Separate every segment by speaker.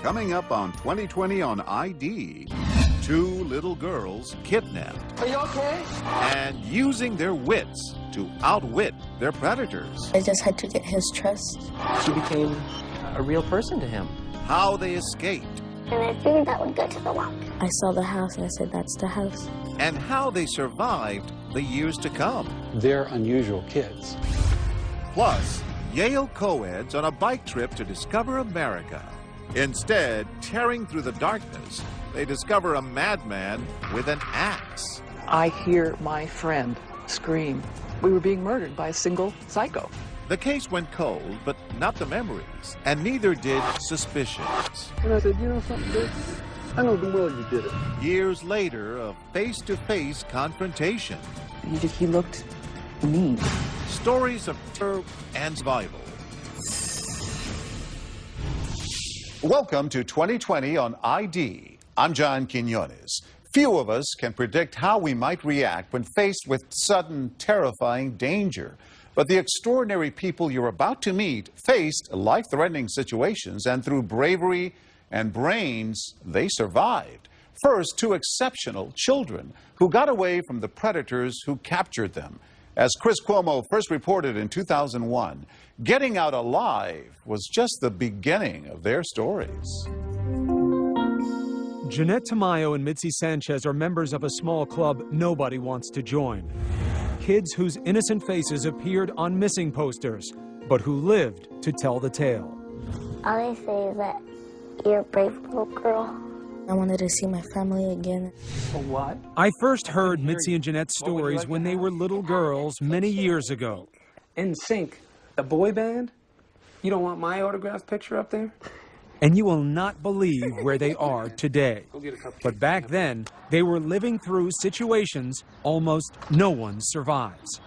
Speaker 1: Coming up on 2020 on ID, two little girls kidnapped.
Speaker 2: Are you okay?
Speaker 1: And using their wits to outwit their predators.
Speaker 3: I just had to get his trust.
Speaker 2: She became a real person to him.
Speaker 1: How they escaped.
Speaker 4: And I figured that would go to the lock.
Speaker 3: I saw the house and I said, that's the house.
Speaker 1: And how they survived the years to come.
Speaker 5: They're unusual kids.
Speaker 1: Plus, Yale co-eds on a bike trip to discover America. Instead, tearing through the darkness, they discover a madman with an axe.
Speaker 6: I hear my friend scream. We were being murdered by a single psycho.
Speaker 1: The case went cold, but not the memories, and neither did suspicions.
Speaker 5: And I said, you know something, Dick? I know the well you did it.
Speaker 1: Years later, a face-to-face confrontation.
Speaker 6: He looked mean.
Speaker 1: Stories of terror and survival. Welcome to 2020 on ID. I'm John Quinones. Few of us can predict how we might react when faced with sudden, terrifying danger. But the extraordinary people you're about to meet faced life-threatening situations, and through bravery and brains, they survived. First, two exceptional children who got away from the predators who captured them. As Chris Cuomo first reported in 2001, getting out alive was just the beginning of their stories.
Speaker 7: Jeanette Tamayo and Mitzi Sanchez are members of a small club nobody wants to join. Kids whose innocent faces appeared on missing posters, but who lived to tell the tale.
Speaker 4: All they say is that you're a brave little girl.
Speaker 3: I wanted to see my family again.
Speaker 2: What?
Speaker 7: I first heard Mitzi and Jeanette's stories when they were little girls many years ago.
Speaker 2: NSYNC, the boy band? You don't want my autographed picture up there?
Speaker 7: And you will not believe where they are today. But back then, they were living through situations almost no one survives.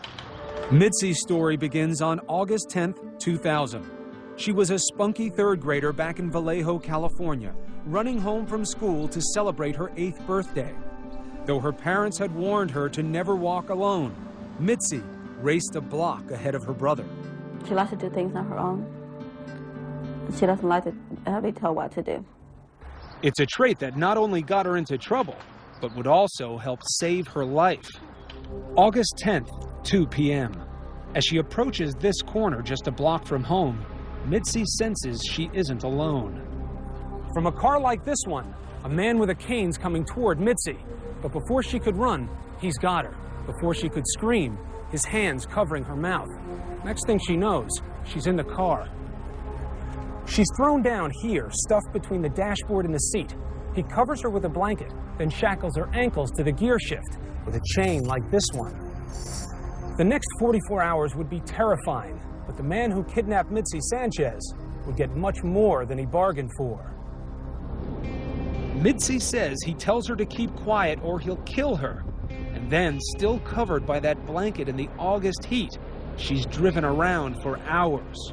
Speaker 7: Mitzi's story begins on August 10th, 2000. She was a spunky third grader back in Vallejo, California, running home from school to celebrate her 8th birthday. Though her parents had warned her to never walk alone, Mitzi raced a block ahead of her brother.
Speaker 8: She likes to do things on her own. She doesn't like to have me tell what to do.
Speaker 7: It's a trait that not only got her into trouble, but would also help save her life. August 10th, 2 p.m. As she approaches this corner just a block from home, Mitzi senses she isn't alone. From a car like this one, a man with a cane's coming toward Mitzi. But before she could run, he's got her. Before she could scream, his hands covering her mouth. Next thing she knows, she's in the car. She's thrown down here, stuffed between the dashboard and the seat. He covers her with a blanket, then shackles her ankles to the gear shift with a chain like this one. The next 44 hours would be terrifying, but the man who kidnapped Mitzi Sanchez would get much more than he bargained for. Mitzi says he tells her to keep quiet or he'll kill her. And then, still covered by that blanket in the August heat, she's driven around for hours.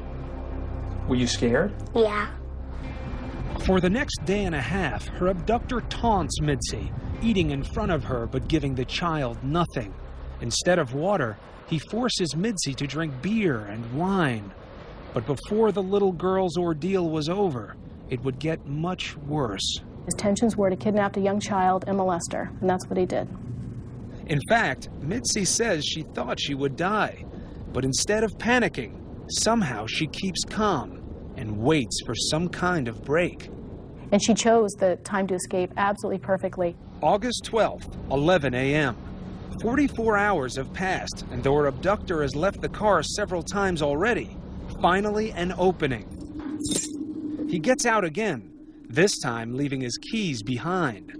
Speaker 2: Were you scared?
Speaker 4: Yeah.
Speaker 7: For the next day and a half, her abductor taunts Mitzi, eating in front of her but giving the child nothing. Instead of water, he forces Mitzi to drink beer and wine. But before the little girl's ordeal was over, it would get much worse.
Speaker 9: His intentions were to kidnap a young child and molest her, and that's what he did.
Speaker 7: In fact, Mitzi says she thought she would die, but instead of panicking, somehow she keeps calm and waits for some kind of break.
Speaker 9: And she chose the time to escape absolutely perfectly.
Speaker 7: August 12th, 11 a.m. 44 hours have passed, and though her abductor has left the car several times already, finally an opening. He gets out again, this time leaving his keys behind.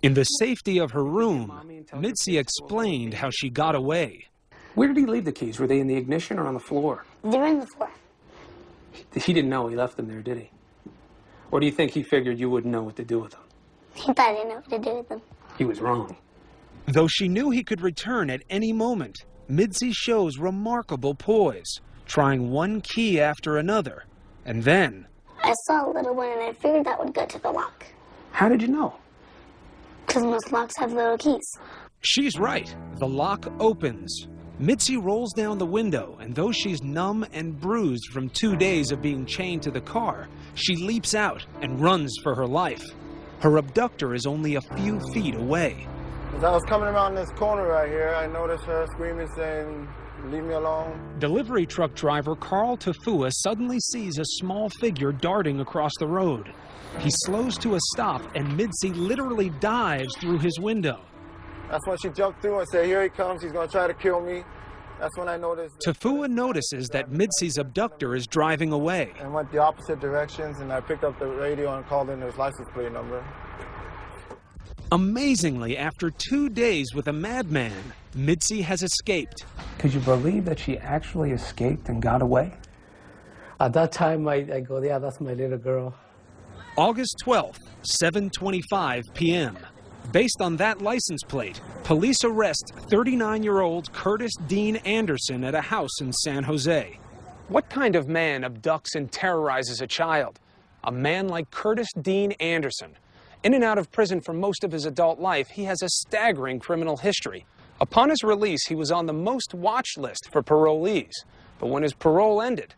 Speaker 7: In the safety of her room, Mitzi explained how she got away.
Speaker 2: Where did he leave the keys? Were they in the ignition or on the floor?
Speaker 4: They were in the floor.
Speaker 2: He didn't know he left them there, did he? Or do you think he figured you wouldn't know what to do with them?
Speaker 4: He thought I didn't know what to do with them.
Speaker 2: He was wrong.
Speaker 7: Though she knew he could return at any moment, Mitzi shows remarkable poise, trying one key after another, and then...
Speaker 4: I saw a little one and I figured that would go to the lock.
Speaker 2: How did you know?
Speaker 4: Because most locks have little keys.
Speaker 7: She's right. The lock opens. Mitzi rolls down the window, and though she's numb and bruised from 2 days of being chained to the car, she leaps out and runs for her life. Her abductor is only a few feet away.
Speaker 5: As I was coming around this corner right here, I noticed her screaming, saying, "Leave me alone."
Speaker 7: Delivery truck driver Carl Tafua suddenly sees a small figure darting across the road. He slows to a stop, and Mitzi literally dives through his window.
Speaker 5: That's when she jumped through and said, "Here he comes, he's gonna try to kill me." That's when I noticed.
Speaker 7: Tafua notices that Mitzi's abductor is driving away.
Speaker 5: And went the opposite directions, and I picked up the radio and called in his license plate number.
Speaker 7: Amazingly, after 2 days with a madman, Mitzi has escaped.
Speaker 2: Could you believe that she actually escaped and got away?
Speaker 10: At that time, I go, yeah, that's my little girl.
Speaker 7: August 12th, 7:25 p.m. Based on that license plate, police arrest 39-year-old Curtis Dean Anderson at a house in San Jose.
Speaker 2: What kind of man abducts and terrorizes a child? A man like Curtis Dean Anderson. In and out of prison for most of his adult life, he has a staggering criminal history. Upon his release, he was on the most watched list for parolees. But when his parole ended,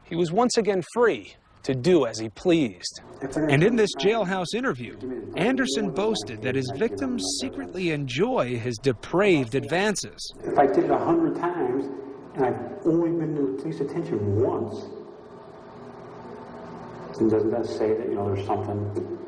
Speaker 2: he was once again free to do as he pleased.
Speaker 7: And in this jailhouse interview, Anderson boasted that his victims secretly enjoy his depraved advances.
Speaker 11: If I did it 100 times, and I've only been to police attention once, then doesn't that say that, there's something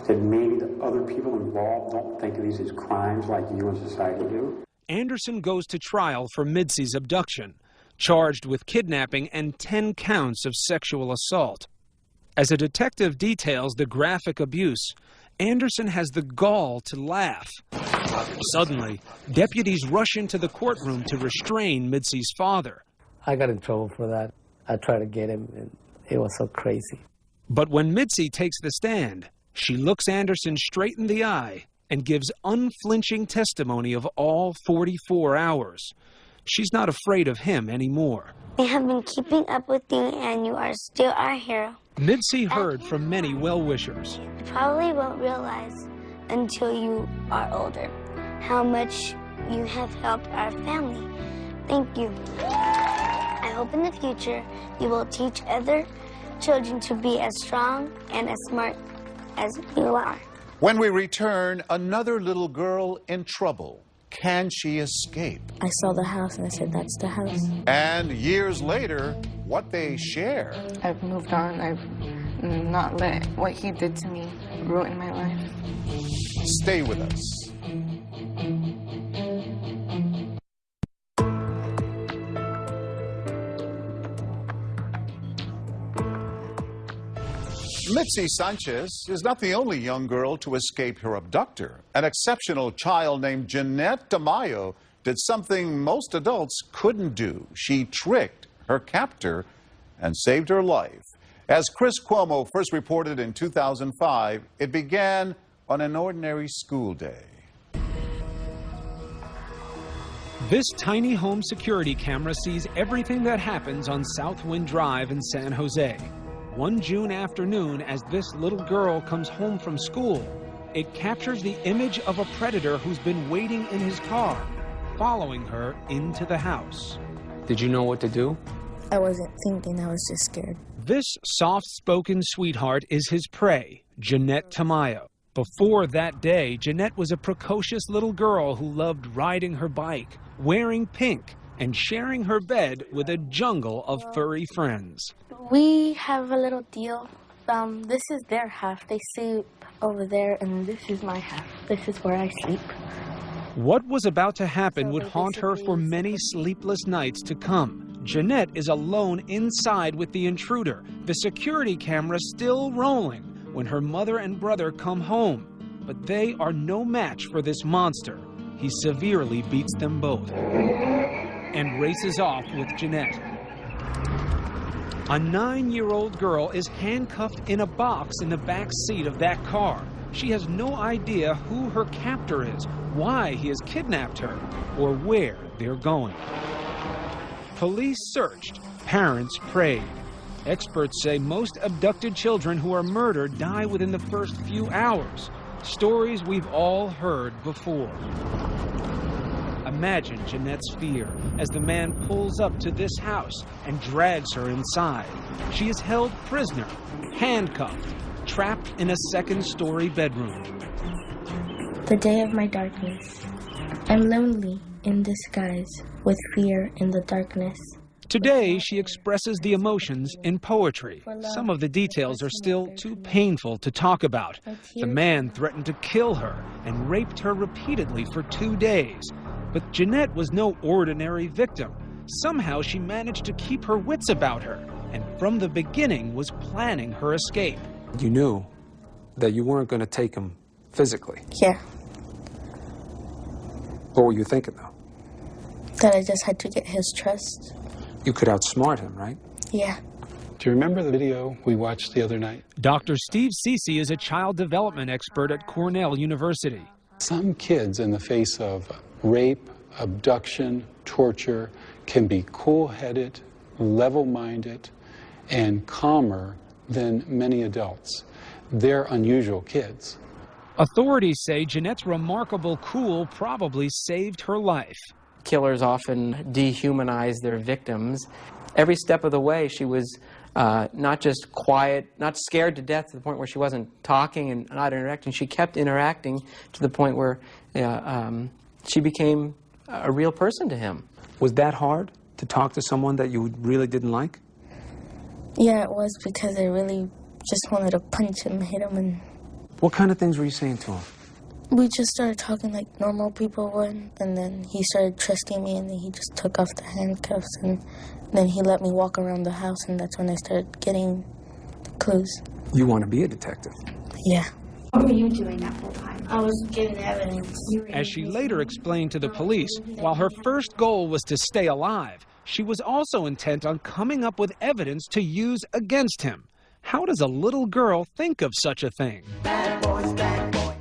Speaker 11: that maybe the other people involved don't think of these as crimes like you in society do?
Speaker 7: Anderson goes to trial for Mitzi's abduction, charged with kidnapping and 10 counts of sexual assault. As a detective details the graphic abuse, Anderson has the gall to laugh. Suddenly, deputies rush into the courtroom to restrain Mitzi's father.
Speaker 10: I got in trouble for that. I tried to get him, and it was so crazy.
Speaker 7: But when Mitzi takes the stand, she looks Anderson straight in the eye and gives unflinching testimony of all 44 hours. She's not afraid of him anymore.
Speaker 4: I have been keeping up with you, and you are still our hero.
Speaker 7: Mitzi heard from many well-wishers.
Speaker 4: You probably won't realize until you are older how much you have helped our family. Thank you. I hope in the future you will teach other children to be as strong and as smart as you are.
Speaker 1: When we return, another little girl in trouble. Can she escape?
Speaker 3: I saw the house and I said, that's the house.
Speaker 1: And years later, what they share.
Speaker 12: I've moved on. I've not let what he did to me ruin my life.
Speaker 1: Stay with us. Mitzi Sanchez is not the only young girl to escape her abductor. An exceptional child named Jeanette Tamayo did something most adults couldn't do. She tricked her captor and saved her life. As Chris Cuomo first reported in 2005, it began on an ordinary school day.
Speaker 7: This tiny home security camera sees everything that happens on Southwind Drive in San Jose. One June afternoon, as this little girl comes home from school, it captures the image of a predator who's been waiting in his car, following her into the house.
Speaker 2: Did you know what to do?
Speaker 3: I wasn't thinking, I was just scared.
Speaker 7: This soft-spoken sweetheart is his prey, Jeanette Tamayo. Before that day, Jeanette was a precocious little girl who loved riding her bike, wearing pink, and sharing her bed with a jungle of furry friends.
Speaker 3: We have a little deal. This is their half. They sleep over there, and this is my half. This is where I sleep.
Speaker 7: What was about to happen would haunt her for many sleepless nights to come. Jeanette is alone inside with the intruder, the security camera still rolling, when her mother and brother come home. But they are no match for this monster. He severely beats them both and races off with Jeanette. A 9-year-old girl is handcuffed in a box in the back seat of that car. She has no idea who her captor is, why he has kidnapped her, or where they're going. Police searched. Parents prayed. Experts say most abducted children who are murdered die within the first few hours. Stories we've all heard before. A imagine Jeanette's fear as the man pulls up to this house and drags her inside. She is held prisoner, handcuffed, trapped in a second-story bedroom.
Speaker 3: The day of my darkness. I'm lonely in disguise, with fear in the darkness.
Speaker 7: Today, she expresses the emotions in poetry. Some of the details are still too painful to talk about. The man threatened to kill her and raped her repeatedly for 2 days. But Jeanette was no ordinary victim. Somehow she managed to keep her wits about her, and from the beginning was planning her escape.
Speaker 2: You knew that you weren't going to take him physically.
Speaker 3: Yeah,
Speaker 2: What were you thinking, though?
Speaker 3: that I just had to get his trust.
Speaker 2: You could outsmart him, right?
Speaker 3: Yeah.
Speaker 11: Do you remember the video we watched the other night?
Speaker 7: Dr. Steve Cece is a child development expert at Cornell University.
Speaker 11: Some kids, in the face of rape, abduction, torture, can be cool-headed, level-minded, and calmer than many adults. They're unusual kids.
Speaker 7: Authorities say Jeanette's remarkable cool probably saved her life.
Speaker 13: Killers often dehumanize their victims. Every step of the way, she was not just quiet, not scared to death to the point where she wasn't talking and not interacting. She kept interacting to the point where she became a real person to him.
Speaker 2: Was that hard, to talk to someone that you really didn't like?
Speaker 3: Yeah, it was, because I really just wanted to punch him, hit him, and
Speaker 2: What kind of things were you saying to him?
Speaker 3: we just started talking like normal people would, and then he started trusting me, and then he just took off the handcuffs, and then he let me walk around the house, and that's when I started getting clues.
Speaker 2: You want to be a detective.
Speaker 3: Yeah.
Speaker 4: What were you doing that whole time?
Speaker 3: I was getting evidence.
Speaker 7: As she later explained to the police, while her first goal was to stay alive, she was also intent on coming up with evidence to use against him. How does a little girl think of such a thing?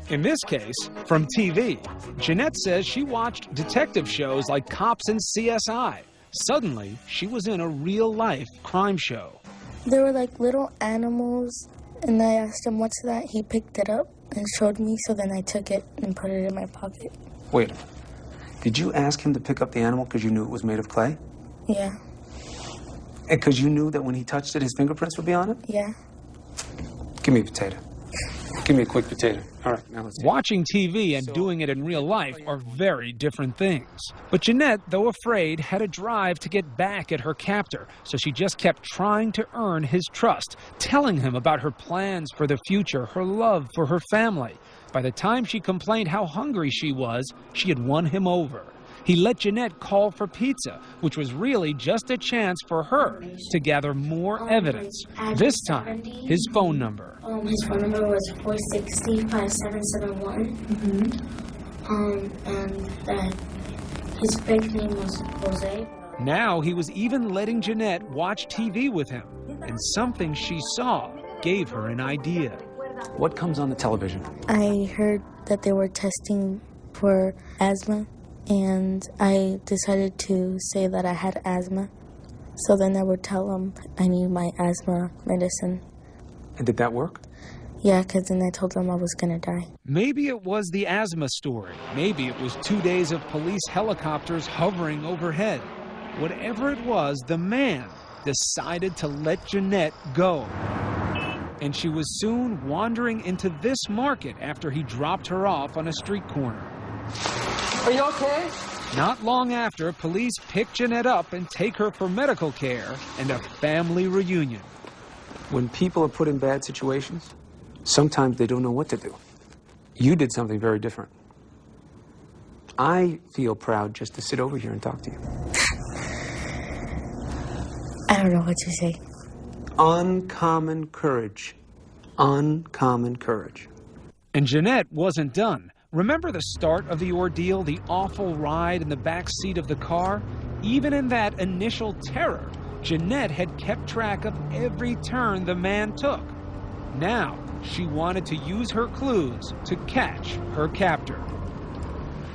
Speaker 7: In this case, from TV, Jeanette says she watched detective shows like Cops and CSI. Suddenly, she was in a real-life crime show.
Speaker 3: There were like little animals, and I asked him, "What's that?" He picked it up and showed me, so then I took it and put it in my pocket.
Speaker 2: Wait, did you ask him to pick up the animal because you knew it was made of clay?
Speaker 3: Yeah.
Speaker 2: And because you knew that when he touched it, his fingerprints would be on it?
Speaker 3: Yeah.
Speaker 2: Give me a potato. Give me a quick potato. All right, now let's...
Speaker 7: Watching TV and doing it in real life are very different things. But Jeanette, though afraid, had a drive to get back at her captor, so she just kept trying to earn his trust, telling him about her plans for the future, her love for her family. By the time she complained how hungry she was, she had won him over. He let Jeanette call for pizza, which was really just a chance for her to gather more evidence. This time, his phone number.
Speaker 3: His phone number was 460-5771. And that his fake name was Jose.
Speaker 7: Now he was even letting Jeanette watch TV with him, and something she saw gave her an idea.
Speaker 2: What comes on the television?
Speaker 3: I heard that they were testing for asthma, and I decided to say that I had asthma. So then I would tell them I need my asthma medicine.
Speaker 2: And did that work?
Speaker 3: Yeah, because then I told them I was going to die.
Speaker 7: Maybe it was the asthma story. Maybe it was 2 days of police helicopters hovering overhead. Whatever it was, the man decided to let Jeanette go. And she was soon wandering into this market after he dropped her off on a street corner.
Speaker 13: Are you okay?
Speaker 7: Not long after, police pick Jeanette up and take her for medical care and a family reunion.
Speaker 2: When people are put in bad situations, sometimes they don't know what to do. You did something very different. I feel proud just to sit over here and talk to you.
Speaker 3: I don't know what to say.
Speaker 2: Uncommon courage. Uncommon courage.
Speaker 7: And Jeanette wasn't done. Remember the start of the ordeal, the awful ride in the back seat of the car? Even in that initial terror, Jeanette had kept track of every turn the man took. Now, she wanted to use her clues to catch her captor.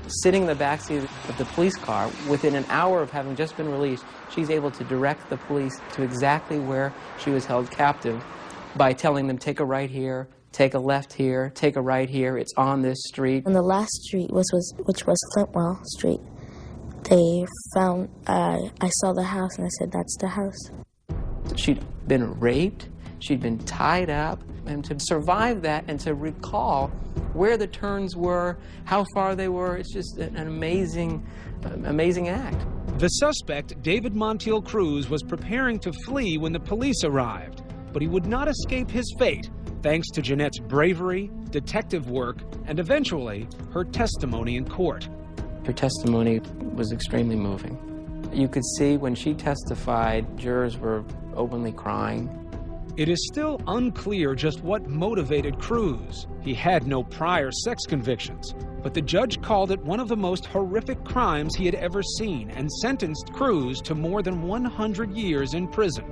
Speaker 13: Sitting in the backseat of the police car, within an hour of having just been released, she's able to direct the police to exactly where she was held captive by telling them, take a right here, take a left here, take a right here, it's on this street.
Speaker 3: And the last street, which was Flintwell Street, they found, I saw the house and I said, that's the house.
Speaker 13: She'd been raped, she'd been tied up, and to survive that and to recall where the turns were, how far they were, it's just an amazing act.
Speaker 7: The suspect, David Montiel Cruz, was preparing to flee when the police arrived, but he would not escape his fate thanks to Jeanette's bravery, detective work, and eventually her testimony in court.
Speaker 13: Her testimony was extremely moving. You could see when she testified, jurors were openly crying.
Speaker 7: It is still unclear just what motivated Cruz. He had no prior sex convictions, but the judge called it one of the most horrific crimes he had ever seen and sentenced Cruz to more than 100 years in prison.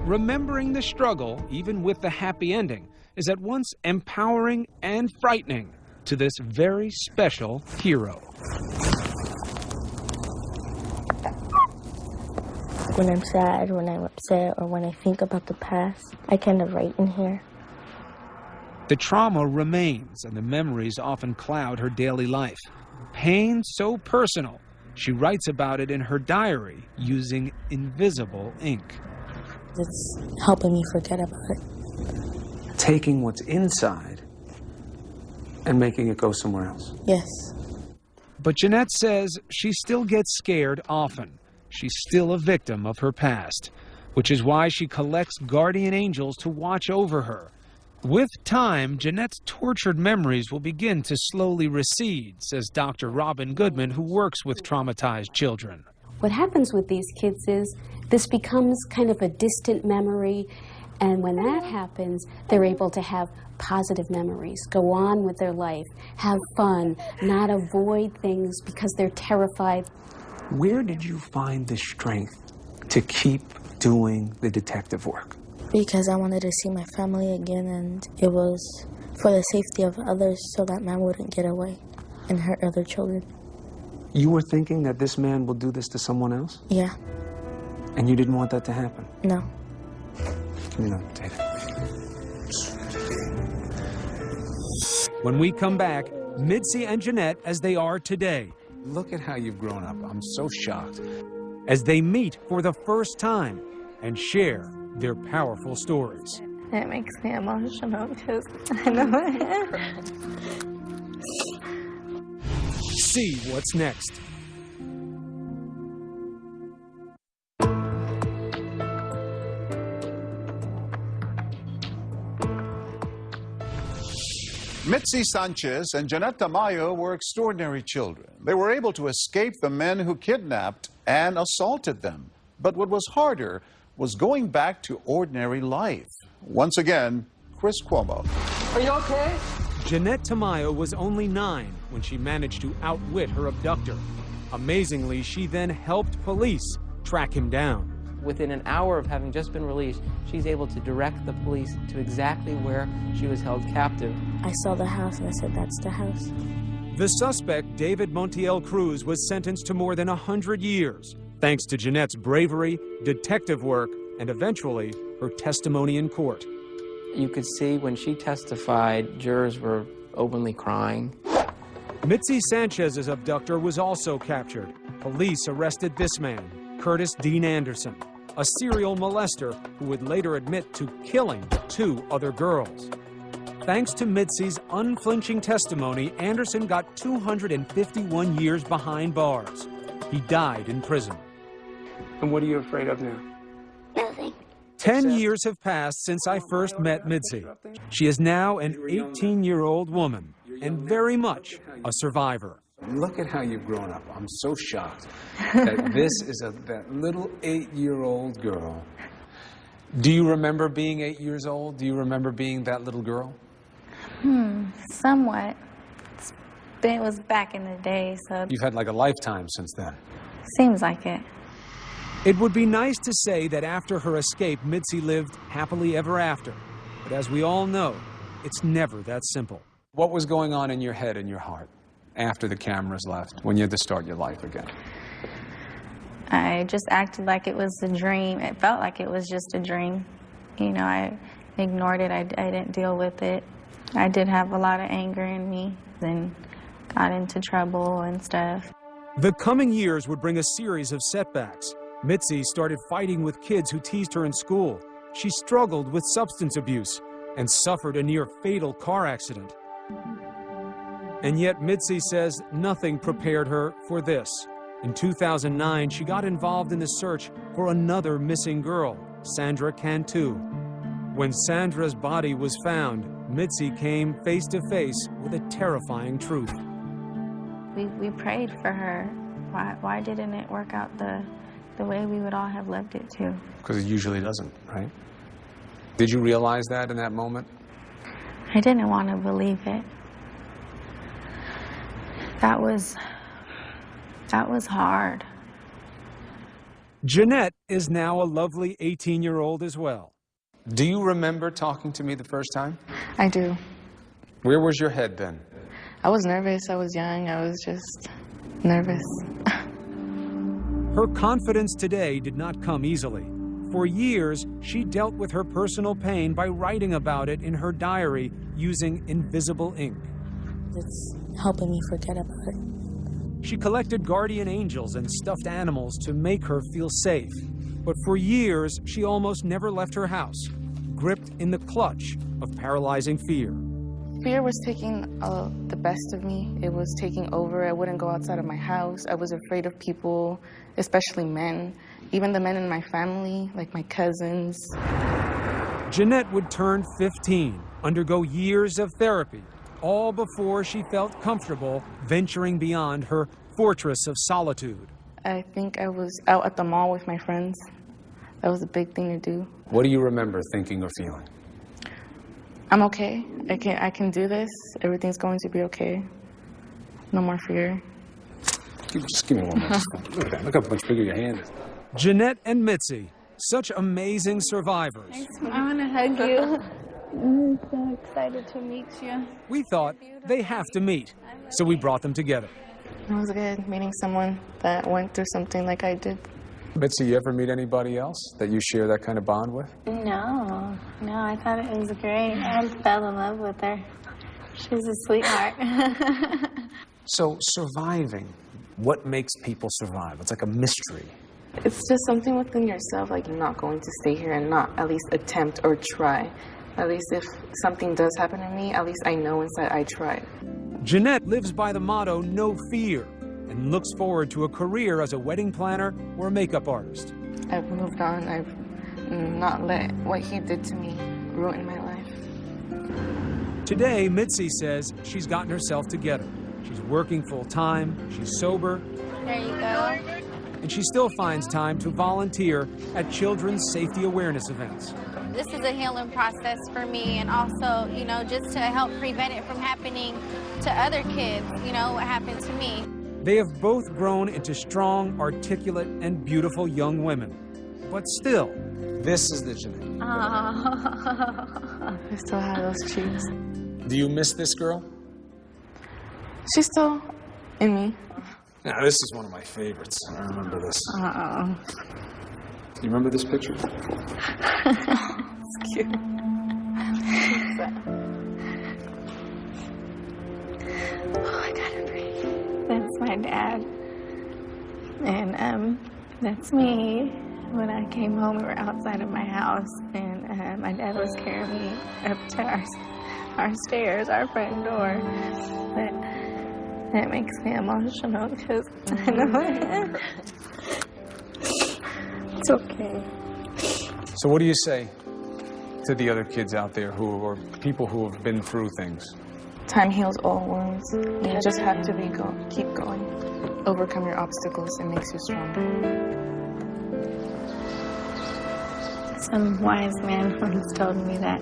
Speaker 7: Remembering the struggle, even with the happy ending, is at once empowering and frightening to this very special hero.
Speaker 3: When I'm sad, when I'm upset, or when I think about the past, I kind of write in here.
Speaker 7: The trauma remains, and the memories often cloud her daily life. Pain so personal, she writes about it in her diary using invisible ink.
Speaker 3: It's helping me forget about it.
Speaker 2: Taking what's inside and making it go somewhere else.
Speaker 3: Yes.
Speaker 7: But Jeanette says she still gets scared often. She's still a victim of her past, which is why she collects guardian angels to watch over her. With time, Jeanette's tortured memories will begin to slowly recede, says Dr. Robin Goodman, who works with traumatized children.
Speaker 14: What happens with these kids is this becomes kind of a distant memory, and when that happens, they're able to have positive memories, go on with their life, have fun, not avoid things because they're terrified.
Speaker 2: Where did you find the strength to keep doing the detective work?
Speaker 3: Because I wanted to see my family again, and it was for the safety of others so that man wouldn't get away and hurt other children.
Speaker 2: You were thinking that this man will do this to someone else?
Speaker 3: Yeah.
Speaker 2: And you didn't want that to happen?
Speaker 3: No.
Speaker 2: You know, Data.
Speaker 7: When we come back, Mitzi and Jeanette as they are today.
Speaker 2: Look at how you've grown up. I'm so shocked.
Speaker 7: As they meet for the first time and share their powerful stories.
Speaker 12: It makes me emotional because I know it.
Speaker 7: See what's next.
Speaker 1: Mitzi Sanchez and Jeanette Tamayo were extraordinary children. They were able to escape the men who kidnapped and assaulted them. But what was harder was going back to ordinary life. Once again, Chris Cuomo.
Speaker 13: Are you okay?
Speaker 7: Jeanette Tamayo was only 9 when she managed to outwit her abductor. Amazingly, she then helped police track him down.
Speaker 13: Within an hour of having just been released, she's able to direct the police to exactly where she was held captive.
Speaker 3: I saw the house and I said, that's the house.
Speaker 7: The suspect, David Montiel Cruz, was sentenced to more than 100 years, thanks to Jeanette's bravery, detective work, and eventually her testimony in court.
Speaker 13: You could see when she testified, jurors were openly crying.
Speaker 7: Mitzi Sanchez's abductor was also captured. Police arrested this man, Curtis Dean Anderson, a serial molester who would later admit to killing 2 other girls. Thanks to Mitzi's unflinching testimony, Anderson got 251 years behind bars. He died in prison.
Speaker 2: And what are you afraid of now?
Speaker 4: Nothing.
Speaker 7: 10 years have passed since I first met Mitzi. She is now an 18-year-old woman and very much a survivor.
Speaker 2: Look at how you've grown up. I'm so shocked that this is that little 8-year-old girl. Do you remember being 8 years old? Do you remember being that little girl?
Speaker 15: Somewhat. It was back in the day, so...
Speaker 2: You've had like a lifetime since then.
Speaker 15: Seems like it.
Speaker 7: It would be nice to say that after her escape, Mitzi lived happily ever after. But as we all know, it's never that simple.
Speaker 2: What was going on in your head and your heart after the cameras left, when you had to start your life again?
Speaker 15: I just acted like it was a dream. It felt like it was just a dream. You know, I ignored it. I didn't deal with it. I did have a lot of anger in me and got into trouble and stuff.
Speaker 7: The coming years would bring a series of setbacks. Mitzi started fighting with kids who teased her in school. She struggled with substance abuse and suffered a near-fatal car accident. And yet Mitzi says nothing prepared her for this. In 2009, she got involved in the search for another missing girl, Sandra Cantu. When Sandra's body was found, Mitzi came face to face with a terrifying truth.
Speaker 15: We prayed for her. Why didn't it work out the way we would all have loved it to?
Speaker 2: Because it usually doesn't, right? Did you realize that in that moment?
Speaker 15: I didn't want to believe it. That was hard.
Speaker 7: Jeanette is now a lovely 18-year-old as well.
Speaker 2: Do you remember talking to me the first time?
Speaker 12: I do.
Speaker 2: Where was your head then?
Speaker 12: I was nervous. I was young. I was just nervous.
Speaker 7: Her confidence today did not come easily. For years, she dealt with her personal pain by writing about it in her diary using invisible ink.
Speaker 3: It's helping me forget about it.
Speaker 7: She collected guardian angels and stuffed animals to make her feel safe. But for years, she almost never left her house, gripped in the clutch of paralyzing fear.
Speaker 12: Fear was taking the best of me. It was taking over. I wouldn't go outside of my house. I was afraid of people, especially men. Even the men in my family, like my cousins.
Speaker 7: Jeanette would turn 15, undergo years of therapy, all before she felt comfortable venturing beyond her fortress of solitude.
Speaker 12: I think I was out at the mall with my friends. That was a big thing to do.
Speaker 2: What do you remember thinking or feeling?
Speaker 12: I'm okay. I can do this. Everything's going to be okay. No more fear.
Speaker 2: Just give me one more. Look at that. Look how much bigger your hand is.
Speaker 7: Jeanette and Mitzi, such amazing survivors.
Speaker 15: I want to hug you. I'm so excited to meet you.
Speaker 7: We thought they have to meet, so we brought them together.
Speaker 12: It was good meeting someone that went through something like I did.
Speaker 2: Mitzi, you ever meet anybody else that you share that kind of bond with?
Speaker 15: No, I thought it was great. I fell in love with her. She's a sweetheart.
Speaker 2: So surviving, what makes people survive? It's like a mystery.
Speaker 12: It's just something within yourself, like you're not going to stay here and not at least attempt or try. At least if something does happen to me, at least I know inside I tried.
Speaker 7: Jeanette lives by the motto, no fear, and looks forward to a career as a wedding planner or a makeup artist.
Speaker 12: I've moved on. I've not let what he did to me ruin my life.
Speaker 7: Today, Mitzi says she's gotten herself together. She's working full-time, she's sober.
Speaker 15: There you go.
Speaker 7: And she still finds time to volunteer at children's safety awareness events.
Speaker 16: This is a healing process for me, and also, just to help prevent it from happening to other kids, what happened to me.
Speaker 7: They have both grown into strong, articulate, and beautiful young women. But still,
Speaker 2: this is the Jeanette.
Speaker 12: I still have those cheeks.
Speaker 2: Do you miss this girl?
Speaker 12: She's still in me.
Speaker 2: Now, this is one of my favorites. I remember this. Do you remember this picture?
Speaker 12: It's cute.
Speaker 15: Oh, I gotta breathe. That's my dad. And that's me. When I came home, we were outside of my house, and my dad was carrying me up to our stairs, our front door. But that makes me emotional because I know it's okay.
Speaker 2: So what do you say to the other kids out there or people who have been through things?
Speaker 12: Time heals all wounds. You just have to keep going. Overcome your obstacles. It makes you stronger.
Speaker 15: Some wise man once told me that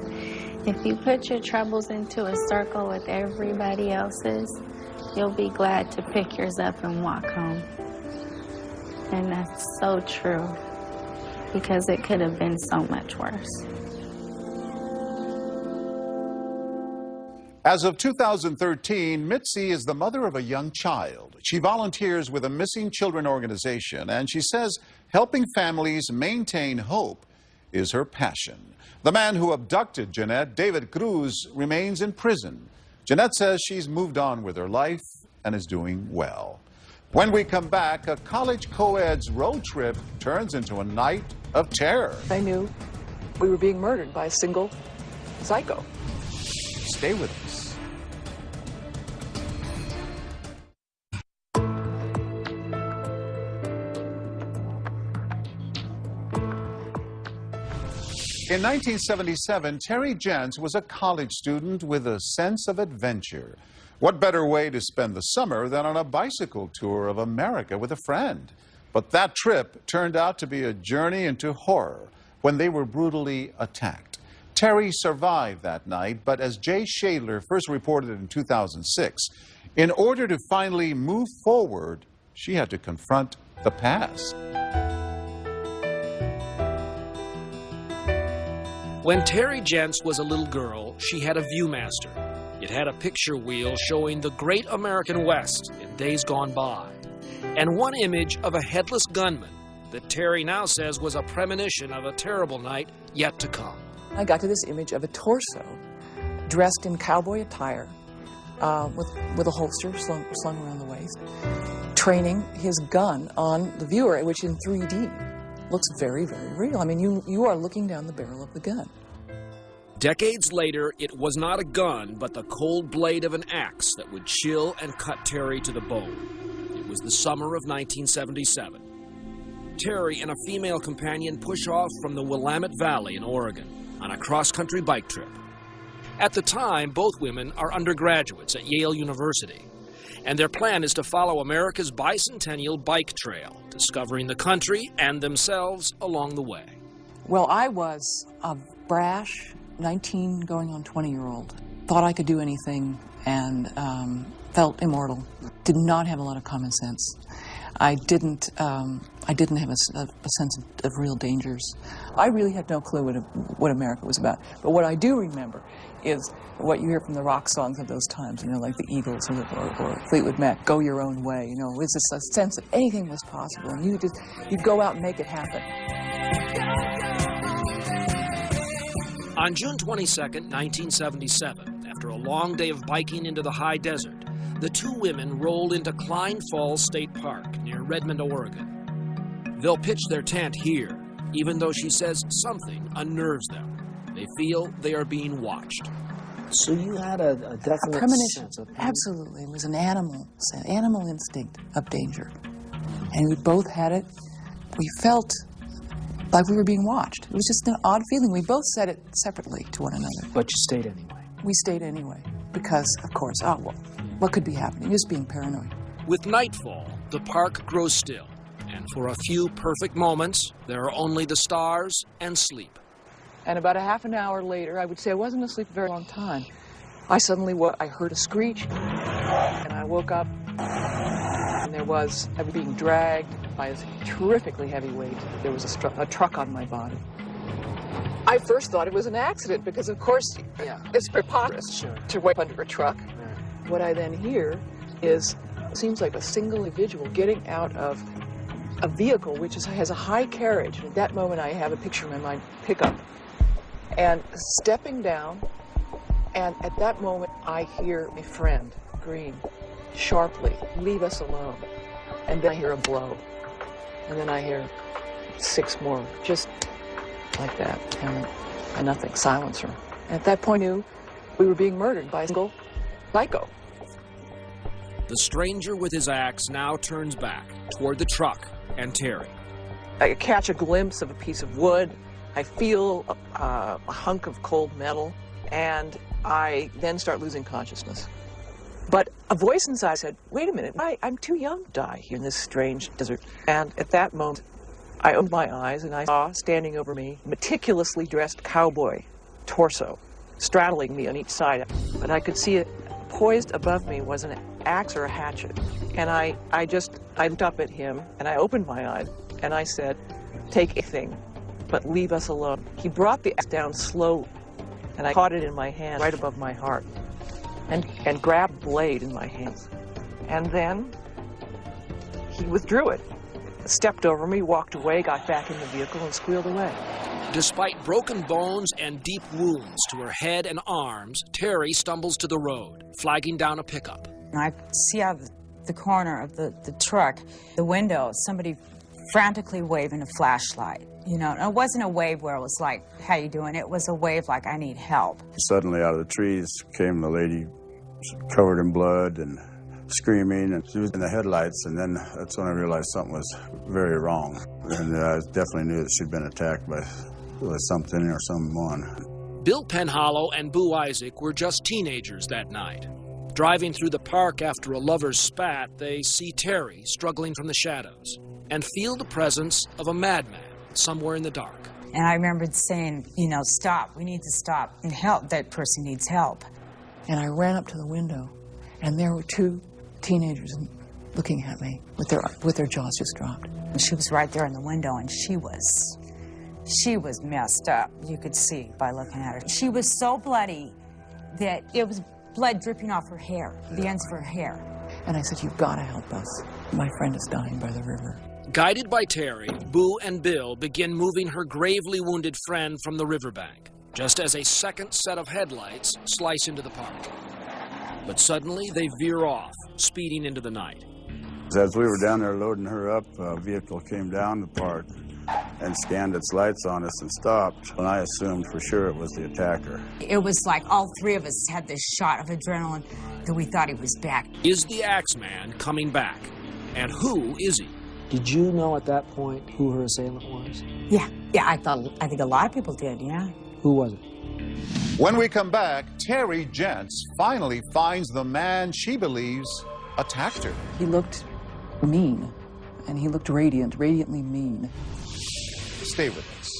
Speaker 15: if you put your troubles into a circle with everybody else's, you'll be glad to pick yours up and walk home. And that's so true, because it could have been so much worse.
Speaker 1: As of 2013, Mitzi is the mother of a young child. She volunteers with a missing children organization, and she says helping families maintain hope is her passion. The man who abducted Jeanette, David Cruz, remains in prison. Jeanette says she's moved on with her life and is doing well. When we come back, a college co-ed's road trip turns into a night of terror.
Speaker 6: I knew we were being murdered by a single psycho.
Speaker 1: Stay with us. In 1977, Terry Jentz was a college student with a sense of adventure. What better way to spend the summer than on a bicycle tour of America with a friend? But that trip turned out to be a journey into horror when they were brutally attacked. Terry survived that night, but as Jay Shadler first reported in 2006, in order to finally move forward, she had to confront the past.
Speaker 17: When Terry Jentz was a little girl, she had a Viewmaster. It had a picture wheel showing the great American West in days gone by, and one image of a headless gunman that Terry now says was a premonition of a terrible night yet to come.
Speaker 6: I got to this image of a torso dressed in cowboy attire with a holster slung around the waist, training his gun on the viewer, which in 3D looks very, very real. I mean, you are looking down the barrel of the gun.
Speaker 17: Decades later, it was not a gun, but the cold blade of an axe that would chill and cut Terry to the bone. It was the summer of 1977. Terry and a female companion push off from the Willamette Valley in Oregon on a cross-country bike trip. At the time, both women are undergraduates at Yale University, and their plan is to follow America's bicentennial bike trail, discovering the country and themselves along the way.
Speaker 6: Well, I was a brash 19 going on 20-year-old. Thought I could do anything and felt immortal. Did not have a lot of common sense. I didn't have a sense of real dangers. I really had no clue what America was about. But what I do remember is what you hear from the rock songs of those times, you know, like the Eagles or Fleetwood Mac, Go Your Own Way. You know, it's just a sense that anything was possible, and you'd go out and make it happen.
Speaker 17: On June 22nd, 1977, after a long day of biking into the high desert, the two women rolled into Klein Falls State Park near Redmond, Oregon. They'll pitch their tent here, even though she says something unnerves them. They feel they are being watched.
Speaker 10: So you had a definite
Speaker 6: premonition.
Speaker 10: sense of pain?
Speaker 6: Absolutely. It was an animal instinct of danger. And we both had it. We felt like we were being watched. It was just an odd feeling. We both said it separately to one another.
Speaker 10: But you stayed anyway.
Speaker 6: We stayed anyway because, of course, what could be happening? Just being paranoid.
Speaker 17: With nightfall, the park grows still, and for a few perfect moments, there are only the stars and sleep.
Speaker 6: And about a half an hour later, I would say I wasn't asleep a very long time. I heard a screech, and I woke up, and I was being dragged by a terrifically heavy weight. There was a truck on my body. I first thought it was an accident because, of course, it's preposterous to wait under a truck. What I then hear seems like a single individual getting out of a vehicle which has a high carriage. At that moment, I have a picture in my mind, pickup, and stepping down. And at that moment, I hear my friend scream sharply, "Leave us alone." And then I hear a blow. And then I hear 6 more, just like that, and nothing, silencer. At that point, I knew we were being murdered by a single psycho.
Speaker 17: The stranger with his axe now turns back toward the truck and Terry.
Speaker 6: I catch a glimpse of a piece of wood. I feel a hunk of cold metal, and I then start losing consciousness. But a voice inside said, "Wait a minute, I'm too young to die here in this strange desert." And at that moment, I opened my eyes and I saw standing over me, meticulously dressed cowboy torso, straddling me on each side. But I could see it poised above me was an axe or a hatchet. And I looked up at him and I opened my eyes and I said, "Take anything, but leave us alone." He brought the axe down slowly and I caught it in my hand right above my heart and grabbed the blade in my hands. And then he withdrew it, stepped over me, walked away, got back in the vehicle and squealed away.
Speaker 17: Despite broken bones and deep wounds to her head and arms, Terry stumbles to the road, flagging down a pickup.
Speaker 18: I see how the corner of the truck, the window, somebody frantically waving a flashlight. You know, and it wasn't a wave where it was like, how you doing? It was a wave like, I need help.
Speaker 19: Suddenly out of the trees came the lady covered in blood and screaming, and she was in the headlights, and then that's when I realized something was very wrong. And I definitely knew that she'd been attacked by something or someone.
Speaker 17: Bill Penhollow and Boo Isaac were just teenagers that night. Driving through the park after a lover's spat, they see Terry struggling from the shadows and feel the presence of a madman somewhere in the dark.
Speaker 18: And I remembered saying, you know, stop, we need to stop and help, that person needs help.
Speaker 6: And I ran up to the window, and there were two teenagers looking at me with their jaws just dropped.
Speaker 18: And she was right there in the window, and she was messed up. You could see by looking at her. She was so bloody that it was blood dripping off her hair, the ends of her hair.
Speaker 6: And I said, you've got to help us. My friend is dying by the river.
Speaker 17: Guided by Terry, Boo and Bill begin moving her gravely wounded friend from the riverbank, just as a second set of headlights slice into the park. But suddenly they veer off, speeding into the night.
Speaker 19: As we were down there loading her up, a vehicle came down the park and scanned its lights on us and stopped. And I assumed for sure it was the attacker.
Speaker 18: It was like all three of us had this shot of adrenaline that we thought he was back.
Speaker 17: Is the Axeman coming back? And who is he?
Speaker 20: Did you know at that point who her assailant was?
Speaker 18: Yeah, I think a lot of people did, yeah.
Speaker 20: Who was it?
Speaker 1: When we come back, Terry Gents finally finds the man she believes attacked her.
Speaker 6: He looked mean, and he looked radiantly mean.
Speaker 1: Stay with us.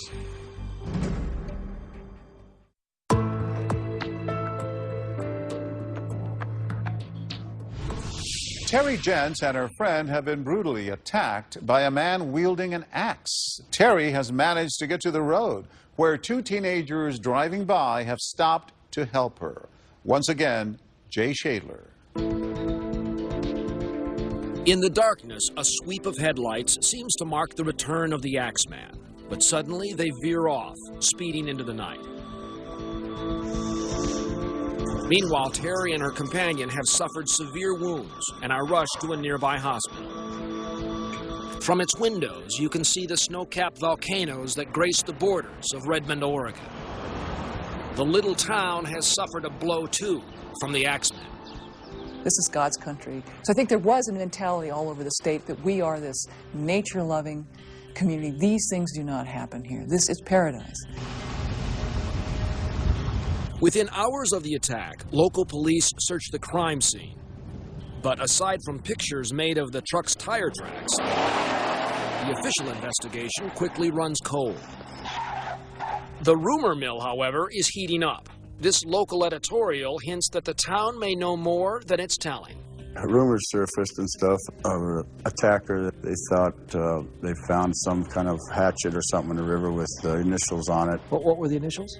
Speaker 1: Terry Gents and her friend have been brutally attacked by a man wielding an axe. Terry has managed to get to the road where two teenagers driving by have stopped to help her. Once again, Jay Shadler.
Speaker 17: In the darkness, a sweep of headlights seems to mark the return of the Axeman. But suddenly they veer off, speeding into the night. Meanwhile, Terry and her companion have suffered severe wounds and are rushed to a nearby hospital. From its windows, you can see the snow-capped volcanoes that grace the borders of Redmond, Oregon. The little town has suffered a blow, too, from the Axeman.
Speaker 6: This is God's country. So I think there was a mentality all over the state that we are this nature-loving community. These things do not happen here. This is paradise.
Speaker 17: Within hours of the attack, local police searched the crime scene. But aside from pictures made of the truck's tire tracks, the official investigation quickly runs cold. The rumor mill, however, is heating up. This local editorial hints that the town may know more than it's telling.
Speaker 19: Rumors surfaced and stuff of an attacker. They thought they found some kind of hatchet or something in the river with the initials on it.
Speaker 20: What were the initials?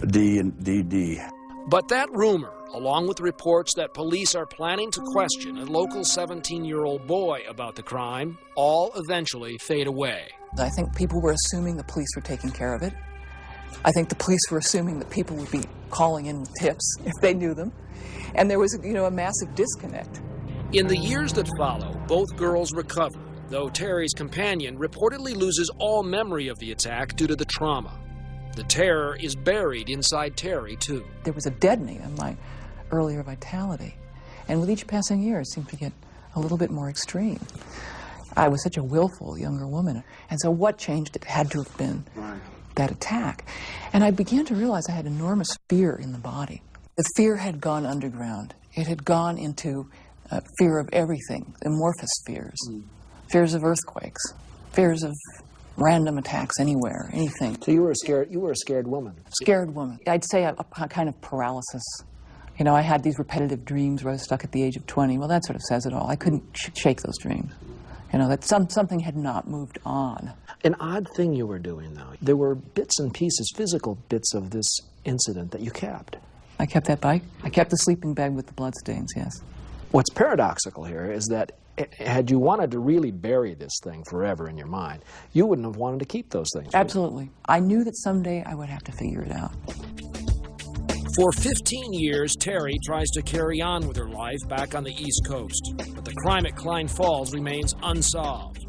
Speaker 19: D and DD.
Speaker 17: But that rumor, along with reports that police are planning to question a local 17-year-old boy about the crime, all eventually fade away.
Speaker 6: I think people were assuming the police were taking care of it. I think the police were assuming that people would be calling in tips if they knew them. And there was, a massive disconnect.
Speaker 17: In the years that follow, both girls recover, though Terry's companion reportedly loses all memory of the attack due to the trauma. The terror is buried inside Terry, too.
Speaker 6: There was a deadening of my earlier vitality. And with each passing year, it seemed to get a little bit more extreme. I was such a willful younger woman. And so what changed? It had to have been that attack. And I began to realize I had enormous fear in the body. The fear had gone underground. It had gone into fear of everything, amorphous fears. Fears of earthquakes, fears of random attacks anywhere, anything.
Speaker 20: So you were a scared woman.
Speaker 6: Scared woman. I'd say a kind of paralysis. I had these repetitive dreams where I was stuck at the age of 20. Well, that sort of says it all. I couldn't shake those dreams. That something had not moved on.
Speaker 20: An odd thing you were doing, though. There were bits and pieces, physical bits of this incident that you kept.
Speaker 6: I kept that bike. I kept the sleeping bag with the bloodstains, yes.
Speaker 20: What's paradoxical here is that had you wanted to really bury this thing forever in your mind, you wouldn't have wanted to keep those things.
Speaker 6: Absolutely. I knew that someday I would have to figure it out.
Speaker 17: For 15 years, Terry tries to carry on with her life back on the East Coast, but the crime at Klein Falls remains unsolved.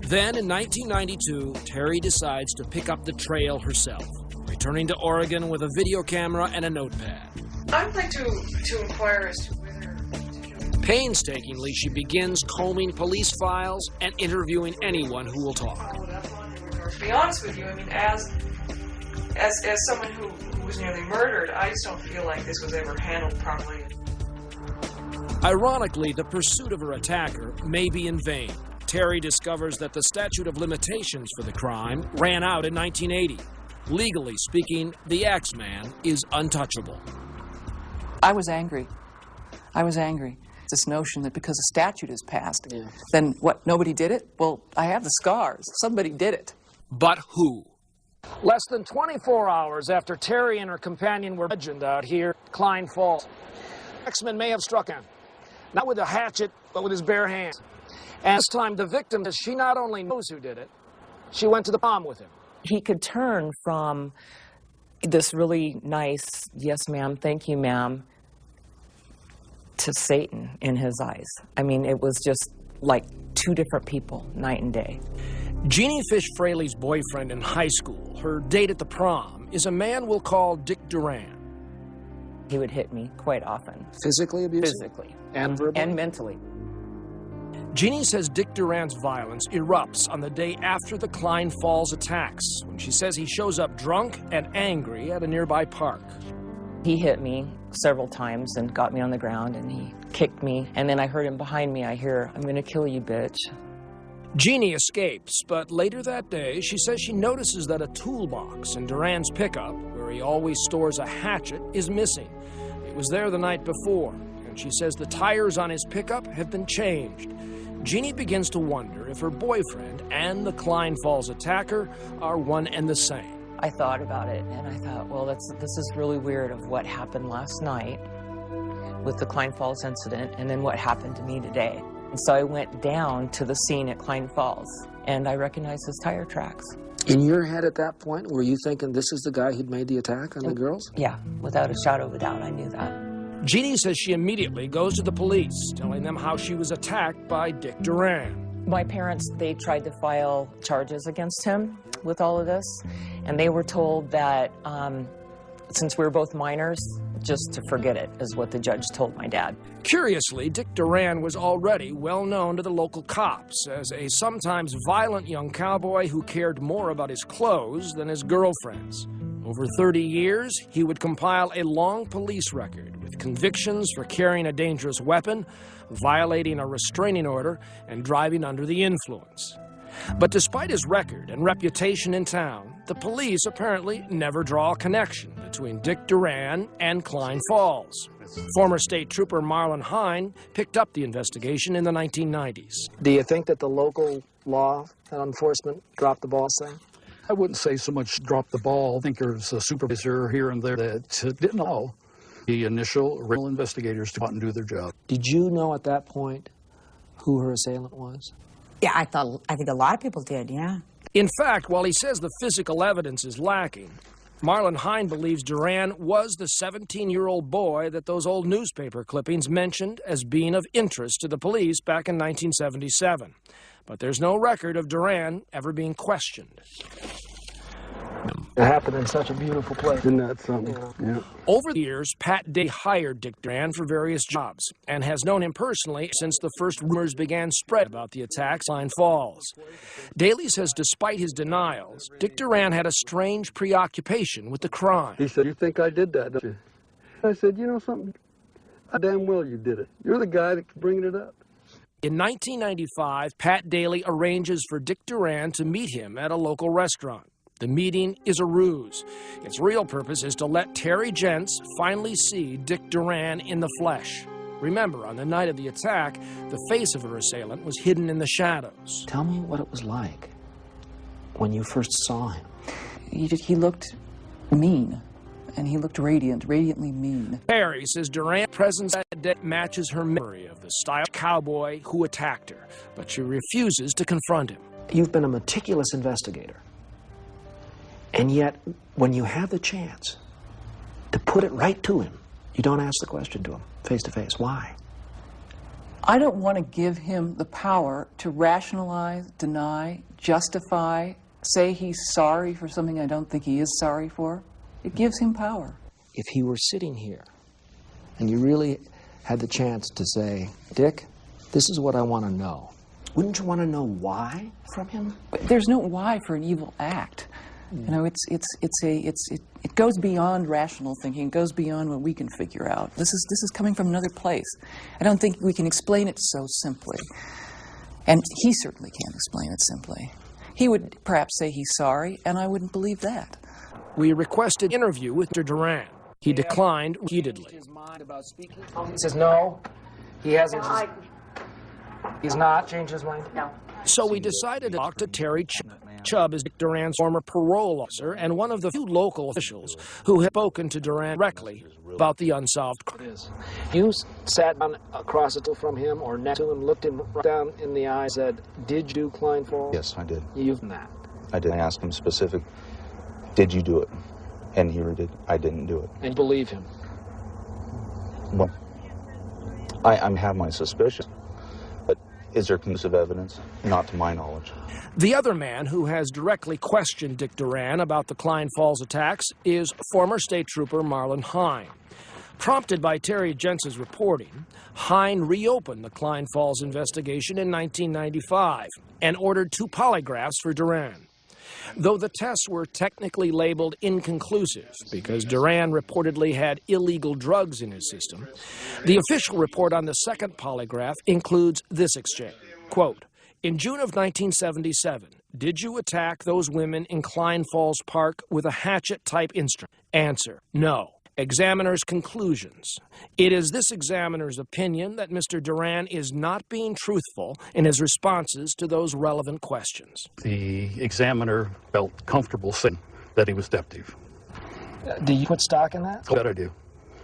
Speaker 17: Then, in 1992, Terry decides to pick up the trail herself, returning to Oregon with a video camera and a notepad.
Speaker 6: I'd like to inquire as to whether...
Speaker 17: Painstakingly, she begins combing police files and interviewing anyone who will talk.
Speaker 6: To be honest with you, I mean, as someone who was nearly murdered, I just don't feel like this was ever handled properly.
Speaker 17: Ironically, the pursuit of her attacker may be in vain. Terry discovers that the statute of limitations for the crime ran out in 1980. Legally speaking, the Axeman is untouchable.
Speaker 6: I was angry. This notion that because a statute is passed, then what, nobody did it? Well, I have the scars. Somebody did it.
Speaker 17: But who?
Speaker 2: Less than 24 hours after Terry and her companion were legend out here at Klein Falls, Axeman may have struck him, not with a hatchet, but with his bare hands. And this time, the victim says she not only knows who did it, she went to the prom with him.
Speaker 6: He could turn from this really nice, yes, ma'am, thank you, ma'am, to Satan in his eyes. I mean, it was just like two different people, night and day.
Speaker 17: Jeannie Fish Fraley's boyfriend in high school, her date at the prom, is a man we'll call Dick Duran.
Speaker 6: He would hit me quite often.
Speaker 20: Physically abusive?
Speaker 6: Physically.
Speaker 20: And verbally?
Speaker 6: And mentally.
Speaker 17: Jeannie says Dick Duran's violence erupts on the day after the Klein Falls attacks, when she says he shows up drunk and angry at a nearby park.
Speaker 6: He hit me several times and got me on the ground, and he kicked me. And then I heard him behind me. I hear, "I'm gonna kill you, bitch."
Speaker 17: Jeannie escapes, but later that day, she says she notices that a toolbox in Duran's pickup, where he always stores a hatchet, is missing. It was there the night before, and she says the tires on his pickup have been changed. Jeannie begins to wonder if her boyfriend and the Klein Falls attacker are one and the same.
Speaker 6: I thought about it, and I thought, well, this is really weird of what happened last night with the Klein Falls incident, and then what happened to me today. And so I went down to the scene at Klein Falls, and I recognized his tire tracks.
Speaker 20: In your head at that point, were you thinking this is the guy who'd made the attack on the girls?
Speaker 6: Yeah, without a shadow of a doubt, I knew that.
Speaker 17: Jeannie says she immediately goes to the police, telling them how she was attacked by Dick Duran.
Speaker 6: My parents, they tried to file charges against him with all of this, and they were told that since we were both minors, just to forget it, is what the judge told my dad.
Speaker 17: Curiously, Dick Duran was already well known to the local cops as a sometimes violent young cowboy who cared more about his clothes than his girlfriends. Over 30 years, he would compile a long police record with convictions for carrying a dangerous weapon, violating a restraining order, and driving under the influence. But despite his record and reputation in town, the police apparently never draw a connection between Dick Duran and Klein Falls. Former state trooper Marlon Hine picked up the investigation in the 1990s.
Speaker 20: Do you think that the local law and enforcement dropped the ball, say?
Speaker 21: I wouldn't say so much drop the ball. I think there's a supervisor here and there that didn't know the initial real investigators to go out and do their job.
Speaker 20: Did you know at that point who her assailant was?
Speaker 18: Yeah, I think a lot of people did, yeah.
Speaker 17: In fact, while he says the physical evidence is lacking, Marlon Hine believes Duran was the 17-year-old boy that those old newspaper clippings mentioned as being of interest to the police back in 1977. But there's no record of Duran ever being questioned.
Speaker 20: It happened in such a beautiful place.
Speaker 21: Isn't that something? Yeah.
Speaker 17: Over the years, Pat Day hired Dick Duran for various jobs and has known him personally since the first rumors began spread about the attacks in Klein Falls. Daly says despite his denials, Dick Duran had a strange preoccupation with the crime.
Speaker 21: He said, "You think I did that, don't you?" I said, "You know something? I damn well you did it. You're the guy that's bringing it up."
Speaker 17: In 1995, Pat Daly arranges for Dick Duran to meet him at a local restaurant. The meeting is a ruse. Its real purpose is to let Terry Gents finally see Dick Duran in the flesh. Remember, on the night of the attack, the face of her assailant was hidden in the shadows.
Speaker 20: Tell me what it was like when you first saw him.
Speaker 6: He looked mean, and he looked radiantly mean.
Speaker 17: Terry says Duran's presence that day matches her memory of the style cowboy who attacked her, but she refuses to confront him.
Speaker 20: You've been a meticulous investigator. And yet, when you have the chance to put put it right to him. You don't ask the question to him, face to face. Why?
Speaker 6: I don't want to give him the power to rationalize, deny, justify, say he's sorry for something I don't think he is sorry for. It gives him power.
Speaker 20: If he were sitting here and you really had the chance to say, Dick, this is what I want to know, wouldn't you want to know why from him?
Speaker 6: But there's no why for an evil act. You know, it goes beyond rational thinking. It goes beyond what we can figure out. This is coming from another place. I don't think we can explain it so simply. And he certainly can't explain it simply. He would perhaps say he's sorry, and I wouldn't believe that.
Speaker 17: We requested an interview with Mr. Duran. He declined repeatedly.
Speaker 7: He says no, he hasn't. He's not changed his mind? No.
Speaker 17: So we decided to talk to Terry Chubb. Chubb is Dick Duran's former parole officer and one of the few local officials who have spoken to Duran directly about the unsolved crime.
Speaker 20: You sat down across the table from him or next to him, looked him right down in the eye, said, did you do Klein Falls?
Speaker 8: Yes, I did.
Speaker 20: You've done that.
Speaker 8: I did. I asked him specific, did you do it? And he did. I didn't do it.
Speaker 20: And believe him?
Speaker 8: Well, I have my suspicions. But is there conclusive evidence? Not to my knowledge.
Speaker 17: The other man who has directly questioned Dick Duran about the Klein Falls attacks is former State Trooper Marlon Hine. Prompted by Terry Jentz's reporting, Hine reopened the Klein Falls investigation in 1995 and ordered 2 polygraphs for Duran. Though the tests were technically labeled inconclusive because Duran reportedly had illegal drugs in his system, the official report on the second polygraph includes this exchange. Quote, in June of 1977, did you attack those women in Klein Falls Park with a hatchet-type instrument? Answer, no. Examiner's conclusions. It is this examiner's opinion that Mr. Duran is not being truthful in his responses to those relevant questions.
Speaker 21: The examiner felt comfortable saying that he was deputive.
Speaker 20: Do you put stock in that?
Speaker 21: I bet I do.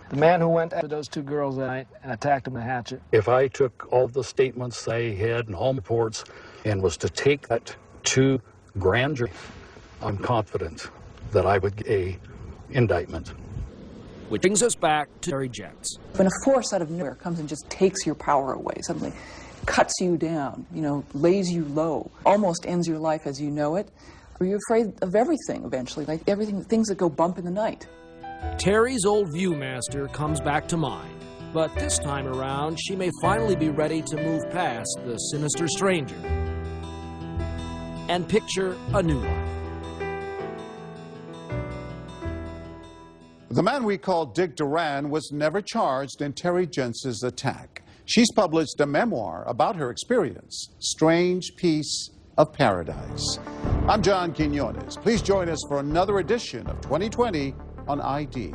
Speaker 20: The man who went after those 2 girls that night and attacked them with a hatchet.
Speaker 21: If I took all the statements they had and home reports and was to take that to grand jury, I'm confident that I would get an indictment.
Speaker 17: Which brings us back to Terry Jentz.
Speaker 6: When a force out of nowhere comes and just takes your power away, suddenly cuts you down, you know, lays you low, almost ends your life as you know it, are you afraid of everything eventually, like everything, things that go bump in the night?
Speaker 17: Terry's old viewmaster comes back to mind, but this time around she may finally be ready to move past the sinister stranger and picture a new life.
Speaker 1: The man we call Dick Duran was never charged in Terry Jentz's attack. She's published a memoir about her experience, Strange Piece of Paradise. I'm John Quinones. Please join us for another edition of 2020 on ID.